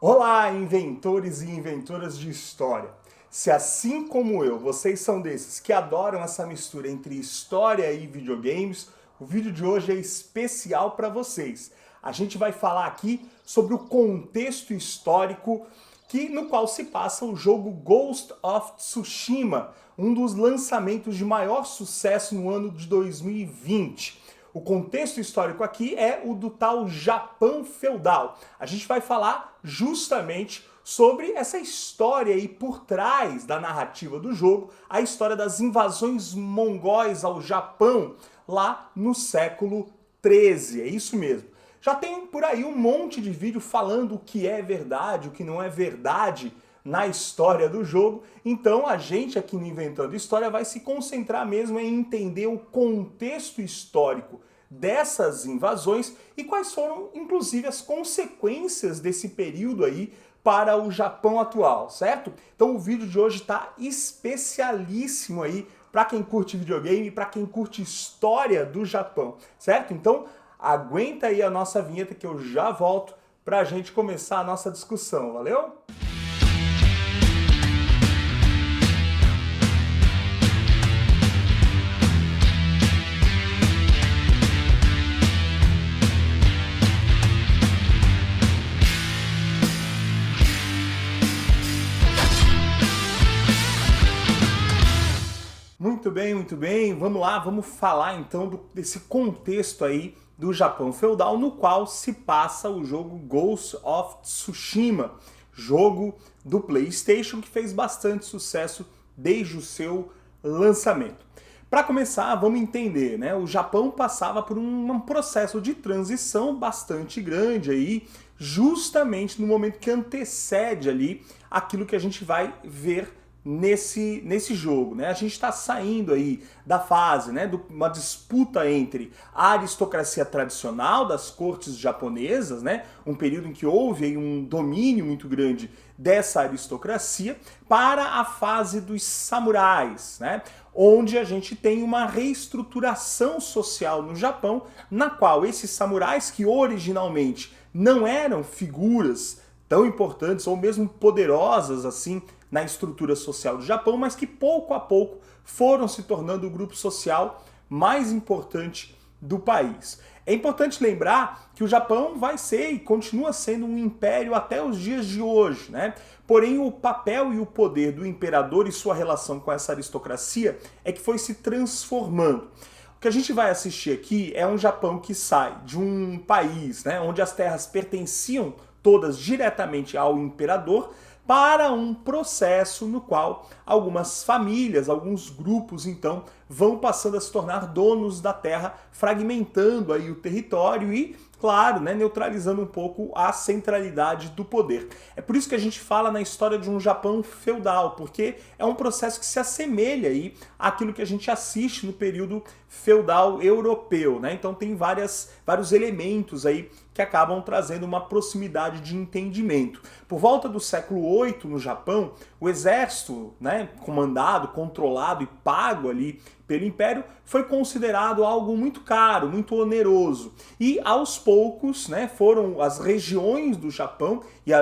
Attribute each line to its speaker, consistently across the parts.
Speaker 1: Olá, inventores e inventoras de história! Se assim como eu, vocês são desses que adoram essa mistura entre história e videogames, o vídeo de hoje é especial para vocês. A gente vai falar aqui sobre o contexto histórico no qual se passa o jogo Ghost of Tsushima, um dos lançamentos de maior sucesso no ano de 2020. O contexto histórico aqui é o do tal Japão feudal. A gente vai falar justamente sobre essa história aí por trás da narrativa do jogo, a história das invasões mongóis ao Japão lá no século XIII. É isso mesmo. Já tem por aí um monte de vídeo falando o que é verdade, o que não é verdade na história do jogo, então a gente aqui no Inventando História vai se concentrar mesmo em entender o contexto histórico dessas invasões e quais foram, inclusive, as consequências desse período aí para o Japão atual, certo? Então o vídeo de hoje está especialíssimo aí para quem curte videogame, para quem curte história do Japão, certo? Então aguenta aí a nossa vinheta que eu já volto para a gente começar a nossa discussão, valeu? Muito bem, vamos lá, vamos falar então desse contexto aí do Japão feudal no qual se passa o jogo Ghost of Tsushima, jogo do PlayStation que fez bastante sucesso desde o seu lançamento. Para começar, vamos entender, né? O Japão passava por um processo de transição bastante grande aí, justamente no momento que antecede ali aquilo que a gente vai ver nesse jogo, né? A gente está saindo aí da fase, né, de uma disputa entre a aristocracia tradicional das cortes japonesas, né, um período em que houve aí um domínio muito grande dessa aristocracia, para a fase dos samurais, né, onde a gente tem uma reestruturação social no Japão, na qual esses samurais que originalmente não eram figuras tão importantes ou mesmo poderosas assim na estrutura social do Japão, mas que pouco a pouco foram se tornando o grupo social mais importante do país. É importante lembrar que o Japão vai ser e continua sendo um império até os dias de hoje, né? Porém, o papel e o poder do imperador e sua relação com essa aristocracia é que foi se transformando. O que a gente vai assistir aqui é um Japão que sai de um país, né, onde as terras pertenciam todas diretamente ao imperador, para um processo no qual algumas famílias, alguns grupos, então, vão passando a se tornar donos da terra, fragmentando aí o território e, claro, né, neutralizando um pouco a centralidade do poder. É por isso que a gente fala na história de um Japão feudal, porque é um processo que se assemelha aí àquilo que a gente assiste no período feudal europeu, né? Então tem vários elementos aí que acabam trazendo uma proximidade de entendimento. Por volta do século VIII, no Japão, o exército, né, comandado, controlado e pago ali pelo Império, foi considerado algo muito caro, muito oneroso. E aos poucos, né, foram as regiões do Japão e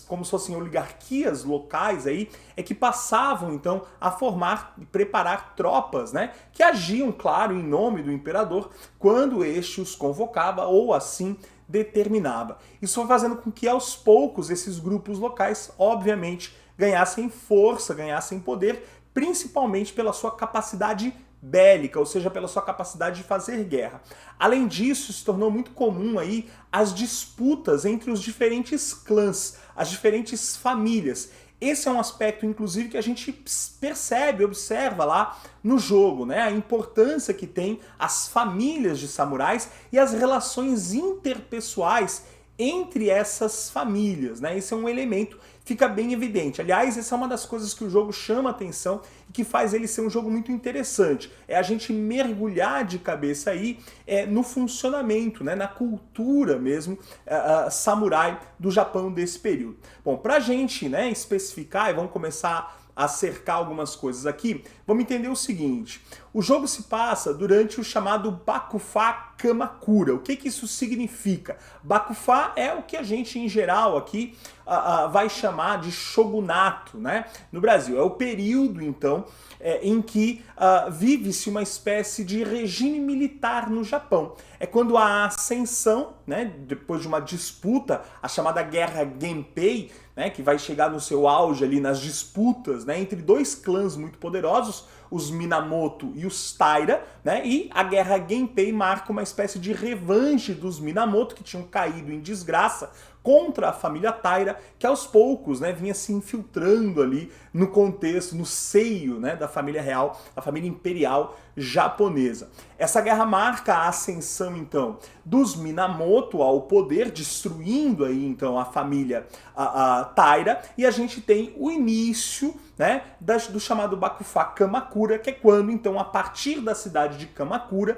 Speaker 1: como se fossem oligarquias locais aí, é que passavam então a formar e preparar tropas, né, que agiam, claro, em nome do imperador quando este os convocava ou assim determinava. Isso foi fazendo com que aos poucos esses grupos locais, obviamente, ganhassem força, ganhassem poder, principalmente pela sua capacidade bélica, ou seja, pela sua capacidade de fazer guerra. Além disso, se tornou muito comum aí as disputas entre os diferentes clãs, as diferentes famílias. Esse é um aspecto, inclusive, que a gente percebe, observa lá no jogo, né? A importância que tem as famílias de samurais e as relações interpessoais entre essas famílias, né? Esse é um elemento fica bem evidente. Aliás, essa é uma das coisas que o jogo chama atenção e que faz ele ser um jogo muito interessante. É a gente mergulhar de cabeça aí no funcionamento, né, na cultura mesmo samurai do Japão desse período. Bom, pra gente, né, especificar, e vamos começar a cercar algumas coisas aqui, vamos entender o seguinte: o jogo se passa durante o chamado Bakufa Kamakura. O que isso significa? Bakufa é o que a gente, em geral, aqui vai chamar de shogunato, né, no Brasil. É o período, então, em que vive-se uma espécie de regime militar no Japão. É quando a ascensão, né, depois de uma disputa, a chamada Guerra Genpei, né, que vai chegar no seu auge ali nas disputas, né, entre dois clãs muito poderosos, os Minamoto e os Taira, né, e a Guerra Genpei marca uma espécie de revanche dos Minamoto, que tinham caído em desgraça, contra a família Taira, que aos poucos, né, vinha se infiltrando ali no contexto, no seio, né, da família real, da família imperial japonesa. Essa guerra marca a ascensão, então, dos Minamoto ao poder, destruindo aí, então, a família Taira, e a gente tem o início, né, do chamado Bakufa Kamakura, que é quando, então, a partir da cidade de Kamakura,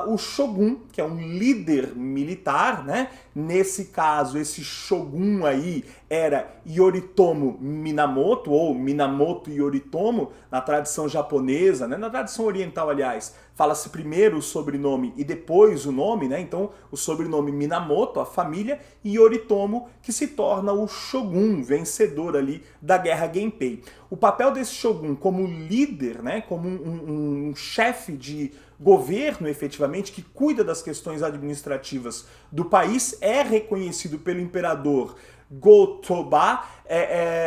Speaker 1: o Shogun, que é um líder militar, né, nesse caso, esse Shogun aí era Yoritomo Minamoto, ou Minamoto Yoritomo, na tradição japonesa, né, na tradição oriental, aliás, fala-se primeiro o sobrenome e depois o nome, né? Então o sobrenome Minamoto, a família, e Yoritomo, que se torna o Shogun, vencedor ali da Guerra Genpei. O papel desse Shogun como líder, né? Como um chefe de governo, efetivamente, que cuida das questões administrativas do país, é reconhecido pelo imperador Go-Toba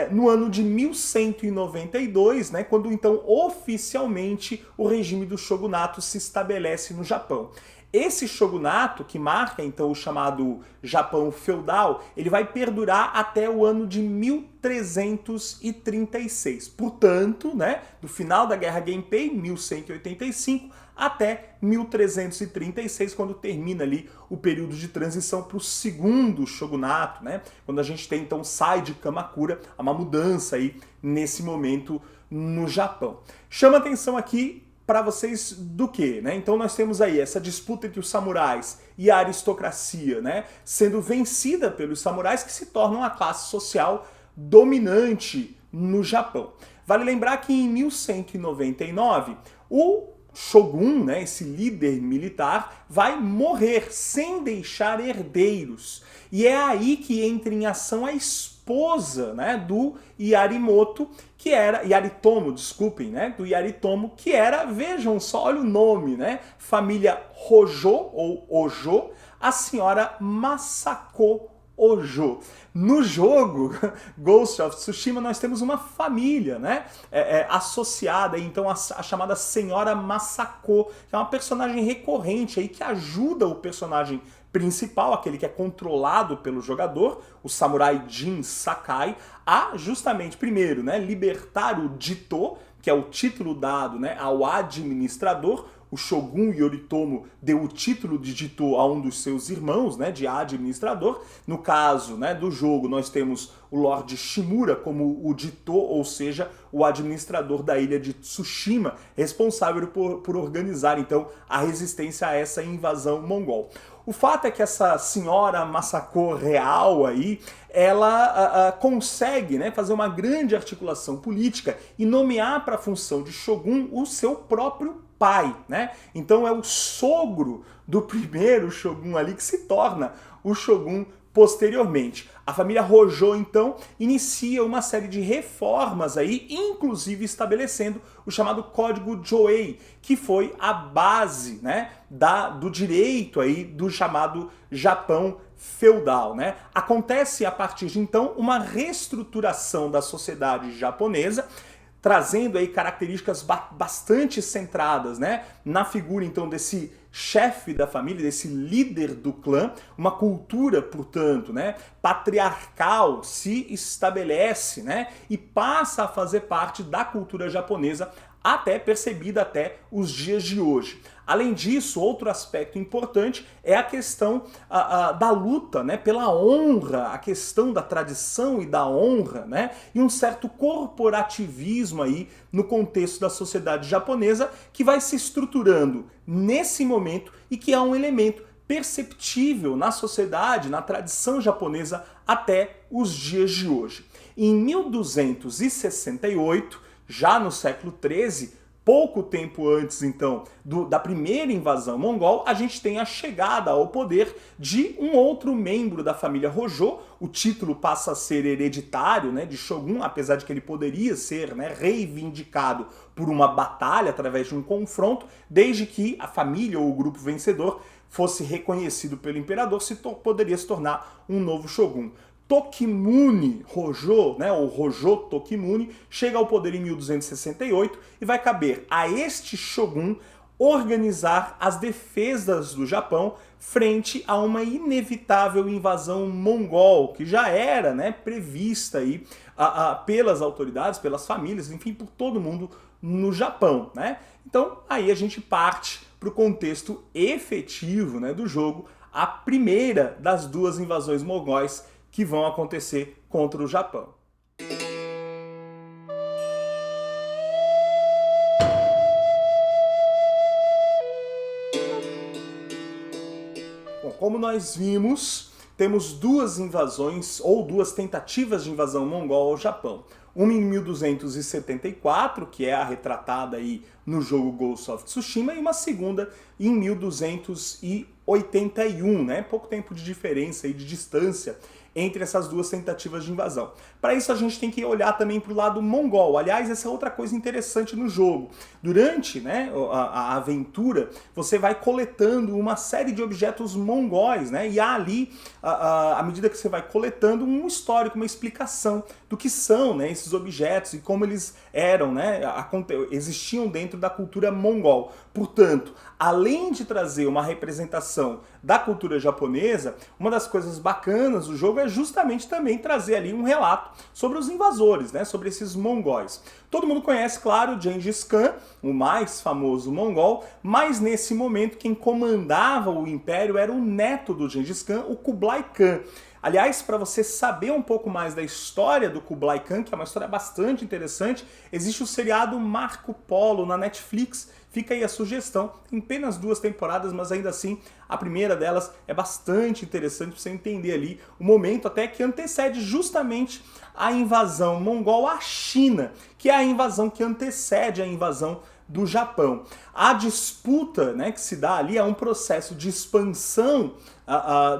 Speaker 1: no ano de 1192, né, quando então oficialmente o regime do shogunato se estabelece no Japão. Esse shogunato, que marca então o chamado Japão feudal, ele vai perdurar até o ano de 1336. Portanto, né, do final da Guerra Genpei, 1185, até 1336, quando termina ali o período de transição para o segundo shogunato, né? Quando a gente tem, então, sai de Kamakura, há uma mudança aí nesse momento no Japão. Chama atenção aqui para vocês do quê, né? Então nós temos aí essa disputa entre os samurais e a aristocracia, né, sendo vencida pelos samurais, que se tornam a classe social dominante no Japão. Vale lembrar que em 1199, o Shogun, né, esse líder militar, vai morrer sem deixar herdeiros. E é aí que entra em ação a esposa, né, do Yaritomo, que era, Yoritomo, desculpem, né, do Yoritomo, que era, vejam só, olha o nome, né, família Hojo, ou Ojo, a senhora Masako Ojo. No jogo Ghost of Tsushima nós temos uma família, né, associada então a chamada Senhora Masako, que é uma personagem recorrente aí que ajuda o personagem principal, aquele que é controlado pelo jogador, o samurai Jin Sakai, a justamente, primeiro, né, libertar o Jito, que é o título dado, né, ao administrador. O Shogun Yoritomo deu o título de Jito a um dos seus irmãos, né, de administrador. No caso, né, do jogo, nós temos o Lord Shimura como o Jito, ou seja, o administrador da ilha de Tsushima, responsável por organizar, então, a resistência a essa invasão mongol. O fato é que essa senhora Masako real aí, ela consegue, né, fazer uma grande articulação política e nomear para a função de Shogun o seu próprio pai, né? Então é o sogro do primeiro Shogun ali que se torna o Shogun posteriormente. A família Hojo, então, inicia uma série de reformas aí, inclusive estabelecendo o chamado Código Joei, que foi a base, né, do direito aí do chamado Japão feudal, né? Acontece a partir de então uma reestruturação da sociedade japonesa, trazendo aí características bastante centradas, né, na figura então desse chefe da família, desse líder do clã, uma cultura, portanto, né, patriarcal se estabelece, né, e passa a fazer parte da cultura japonesa até percebida até os dias de hoje. Além disso, outro aspecto importante é a questão da luta, né, pela honra, a questão da tradição e da honra, né, e um certo corporativismo aí no contexto da sociedade japonesa que vai se estruturando nesse momento e que é um elemento perceptível na sociedade, na tradição japonesa até os dias de hoje. Em 1268, já no século XIII, pouco tempo antes, então, da primeira invasão mongol, a gente tem a chegada ao poder de um outro membro da família Hojo. O título passa a ser hereditário, né, de Shogun, apesar de que ele poderia ser, né, reivindicado por uma batalha, através de um confronto, desde que a família ou o grupo vencedor fosse reconhecido pelo imperador, poderia se tornar um novo Shogun. Tokimune Hojo, né, ou Hojo Tokimune, chega ao poder em 1268 e vai caber a este shogun organizar as defesas do Japão frente a uma inevitável invasão mongol, que já era, né, prevista aí, pelas autoridades, pelas famílias, enfim, por todo mundo no Japão, né? Então aí a gente parte para o contexto efetivo, né, do jogo, a primeira das duas invasões mongóis que vão acontecer contra o Japão. Bom, como nós vimos, temos duas invasões ou duas tentativas de invasão mongol ao Japão. Uma em 1274, que é a retratada aí no jogo Ghost of Tsushima, e uma segunda em 1281, né? Pouco tempo de diferença e de distância entre essas duas tentativas de invasão. Para isso a gente tem que olhar também para o lado mongol. Aliás, essa é outra coisa interessante no jogo. Durante, né, a aventura, você vai coletando uma série de objetos mongóis, né, e há ali, à medida que você vai coletando, um histórico, uma explicação do que são, né, esses objetos e como eles eram, né, existiam dentro da cultura mongol. Portanto, além de trazer uma representação da cultura japonesa, uma das coisas bacanas do jogo é justamente também trazer ali um relato sobre os invasores, né, sobre esses mongóis. Todo mundo conhece, claro, Gengis Khan, o mais famoso mongol, mas nesse momento quem comandava o império era o neto do Gengis Khan, o Kublai Khan. Aliás, para você saber um pouco mais da história do Kublai Khan, que é uma história bastante interessante, existe o seriado Marco Polo na Netflix. Fica aí a sugestão, tem apenas 2 temporadas, mas ainda assim a primeira delas é bastante interessante para você entender ali o momento até que antecede justamente a invasão mongol à China, que é a invasão que antecede a invasão do Japão. A disputa, né, que se dá ali é um processo de expansão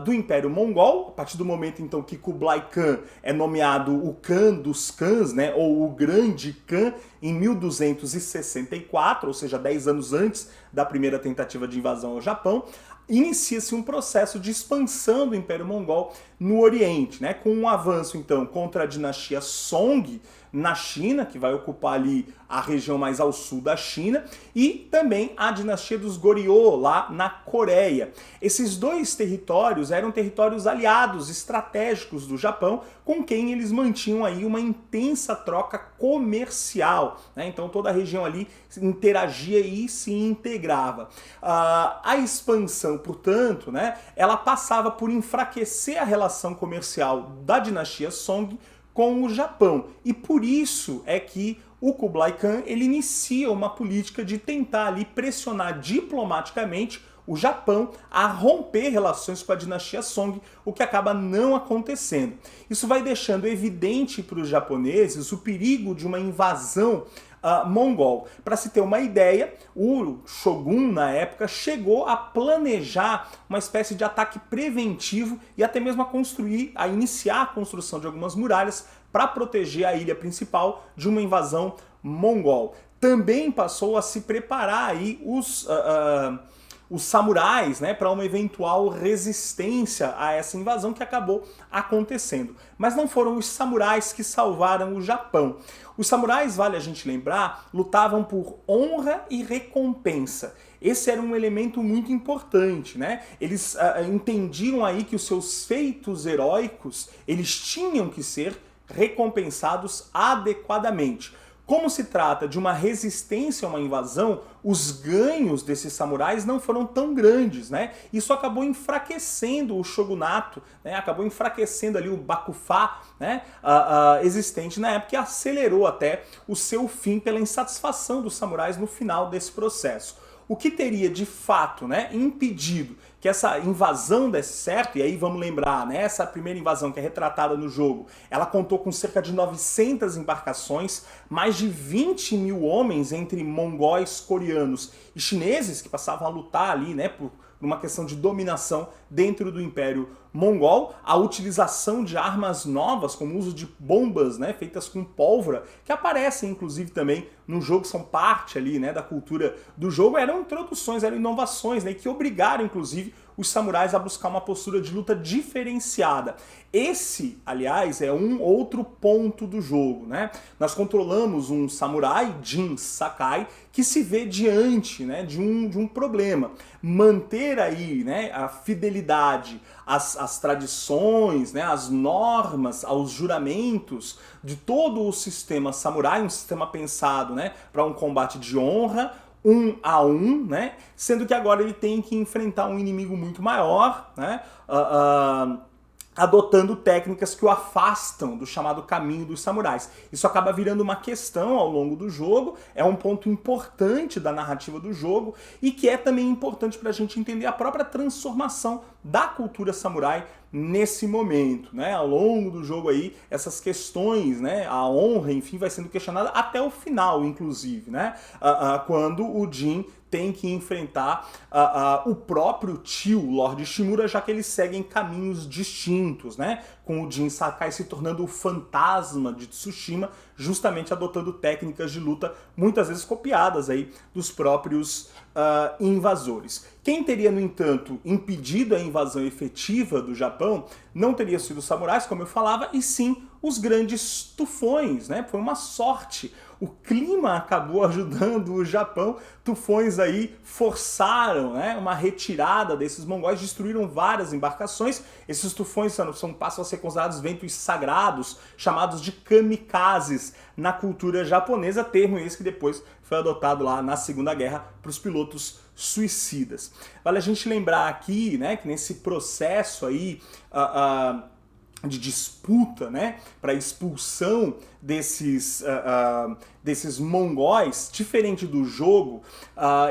Speaker 1: do Império Mongol, a partir do momento então que Kublai Khan é nomeado o Khan dos Khans, né, ou o Grande Khan, em 1264, ou seja, 10 anos antes da primeira tentativa de invasão ao Japão, inicia-se um processo de expansão do Império Mongol no Oriente, né, com um avanço então contra a dinastia Song na China, que vai ocupar ali a região mais ao sul da China, e também a dinastia dos Goryeo lá na Coreia. Esses dois territórios eram territórios aliados estratégicos do Japão, com quem eles mantinham aí uma intensa troca comercial, né? Então toda a região ali interagia e se integrava. A expansão, portanto, né, ela passava por enfraquecer a relação comercial da dinastia Song com o Japão. E por isso é que o Kublai Khan ele inicia uma política de tentar ali pressionar diplomaticamente o Japão a romper relações com a dinastia Song, o que acaba não acontecendo. Isso vai deixando evidente para os japoneses o perigo de uma invasão mongol. Para se ter uma ideia, o Shogun na época chegou a planejar uma espécie de ataque preventivo e até mesmo a iniciar a construção de algumas muralhas para proteger a ilha principal de uma invasão mongol. Também passou a se preparar aí os samurais, né, para uma eventual resistência a essa invasão que acabou acontecendo. Mas não foram os samurais que salvaram o Japão. Os samurais, vale a gente lembrar, lutavam por honra e recompensa. Esse era um elemento muito importante, né? Eles entendiam aí que os seus feitos heróicos, eles tinham que ser recompensados adequadamente. Como se trata de uma resistência a uma invasão, os ganhos desses samurais não foram tão grandes, né? Isso acabou enfraquecendo o shogunato, né? Acabou enfraquecendo ali o Bakufa, né? Existente na época, e acelerou até o seu fim pela insatisfação dos samurais no final desse processo. O que teria de fato, né, impedido que essa invasão desse certo, e aí vamos lembrar, né, essa primeira invasão que é retratada no jogo, ela contou com cerca de 900 embarcações, mais de 20 mil homens entre mongóis, coreanos e chineses que passavam a lutar ali, né, por uma questão de dominação dentro do Império Mongol, a utilização de armas novas, como o uso de bombas, né, feitas com pólvora, que aparecem inclusive também no jogo, são parte ali, né, da cultura do jogo, eram introduções, eram inovações, né, que obrigaram inclusive os samurais a buscar uma postura de luta diferenciada. Esse, aliás, é um outro ponto do jogo, né? Nós controlamos um samurai, Jin Sakai, que se vê diante, né, de um problema. Manter aí, né, a fidelidade às tradições, né, às normas, aos juramentos de todo o sistema samurai, um sistema pensado, né, para um combate de honra, 1 a 1, né? Sendo que agora ele tem que enfrentar um inimigo muito maior, né? Adotando técnicas que o afastam do chamado caminho dos samurais. Isso acaba virando uma questão ao longo do jogo, é um ponto importante da narrativa do jogo e que é também importante para a gente entender a própria transformação da cultura samurai nesse momento, né? Ao longo do jogo aí, essas questões, né? A honra, enfim, vai sendo questionada até o final, inclusive, né? Quando o Jin tem que enfrentar o próprio tio, Lord Shimura, já que eles seguem caminhos distintos, né? Com o Jin Sakai se tornando o fantasma de Tsushima, justamente adotando técnicas de luta muitas vezes copiadas aí dos próprios invasores. Quem teria, no entanto, impedido a invasão efetiva do Japão não teria sido os samurais, como eu falava, e sim os grandes tufões, né? Foi uma sorte. O clima acabou ajudando o Japão, tufões aí forçaram, né, uma retirada desses mongóis, destruíram várias embarcações. Esses tufões passam a ser considerados ventos sagrados, chamados de kamikazes na cultura japonesa, termo esse que depois foi adotado lá na Segunda Guerra para os pilotos suicidas. Vale a gente lembrar aqui, né, que nesse processo aí de disputa, né, para expulsão desses mongóis, diferente do jogo,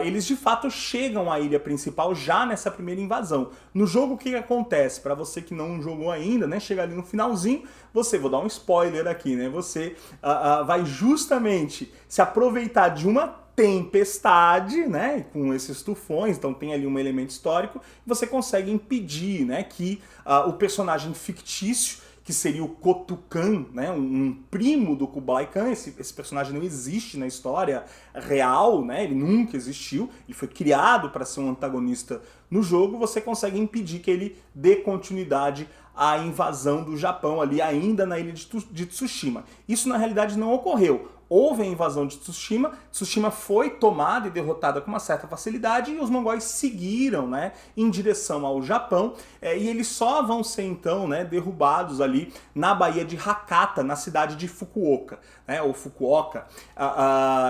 Speaker 1: eles de fato chegam à ilha principal já nessa primeira invasão. No jogo o que acontece? Para você que não jogou ainda, né, chega ali no finalzinho, vou dar um spoiler aqui, né, você vai justamente se aproveitar de uma tempestade, né, com esses tufões, então tem ali um elemento histórico, você consegue impedir, né, que o personagem fictício, que seria o Kotukan, né, um primo do Kublai Khan, esse personagem não existe na história real, né, ele nunca existiu, ele foi criado para ser um antagonista no jogo, você consegue impedir que ele dê continuidade à invasão do Japão ali ainda na ilha de Tsushima. Isso na realidade não ocorreu. Houve a invasão de Tsushima, Tsushima foi tomada e derrotada com uma certa facilidade e os mongóis seguiram, né, em direção ao Japão, e eles só vão ser então, né, derrubados ali na Baía de Hakata, na cidade de Fukuoka, né, ou Fukuoka.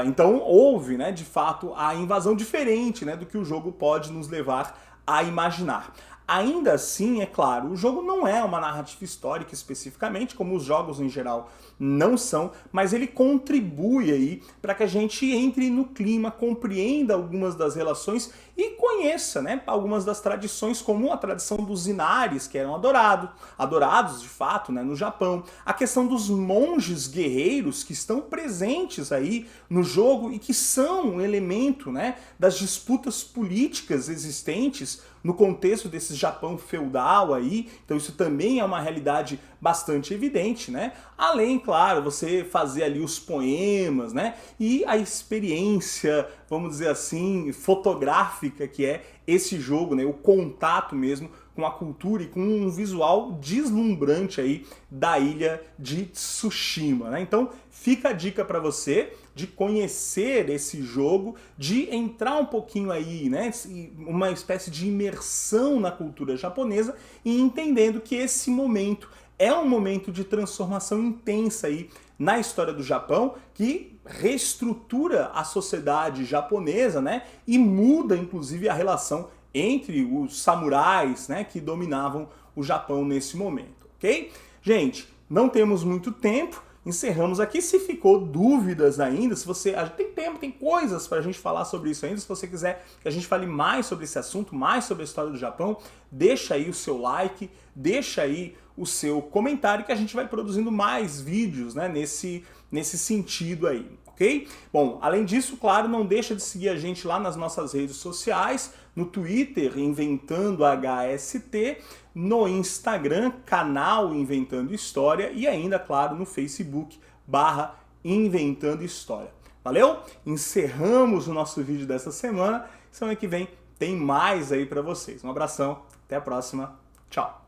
Speaker 1: Então houve, né, de fato a invasão diferente, né, do que o jogo pode nos levar a imaginar. Ainda assim, é claro, o jogo não é uma narrativa histórica especificamente, como os jogos em geral não são, mas ele contribui aí para que a gente entre no clima, compreenda algumas das relações e conheça, né, algumas das tradições, como a tradição dos Inaris, que eram adorados de fato, né, no Japão, a questão dos monges guerreiros que estão presentes aí no jogo e que são um elemento, né, das disputas políticas existentes no contexto desse Japão feudal aí, então isso também é uma realidade bastante evidente, né? Além, claro, você fazer ali os poemas, né? E a experiência, vamos dizer assim, fotográfica que é esse jogo, né? O contato mesmo com a cultura e com um visual deslumbrante aí da ilha de Tsushima, né? Então fica a dica para você de conhecer esse jogo, de entrar um pouquinho aí, né, uma espécie de imersão na cultura japonesa e entendendo que esse momento é um momento de transformação intensa aí na história do Japão que reestrutura a sociedade japonesa, né, e muda inclusive a relação entre os samurais, né, que dominavam o Japão nesse momento, ok? Gente, não temos muito tempo, encerramos aqui. Se ficou dúvidas ainda, se você... tem tempo, tem coisas para a gente falar sobre isso ainda, se você quiser que a gente fale mais sobre esse assunto, mais sobre a história do Japão, deixa aí o seu like, deixa aí o seu comentário que a gente vai produzindo mais vídeos, né, nesse sentido aí, ok? Bom, além disso, claro, não deixa de seguir a gente lá nas nossas redes sociais, no Twitter, Inventando HST, no Instagram, canal Inventando História e ainda, claro, no Facebook, /Inventando História. Valeu? Encerramos o nosso vídeo dessa semana. Semana que vem tem mais aí para vocês. Um abração, até a próxima, tchau!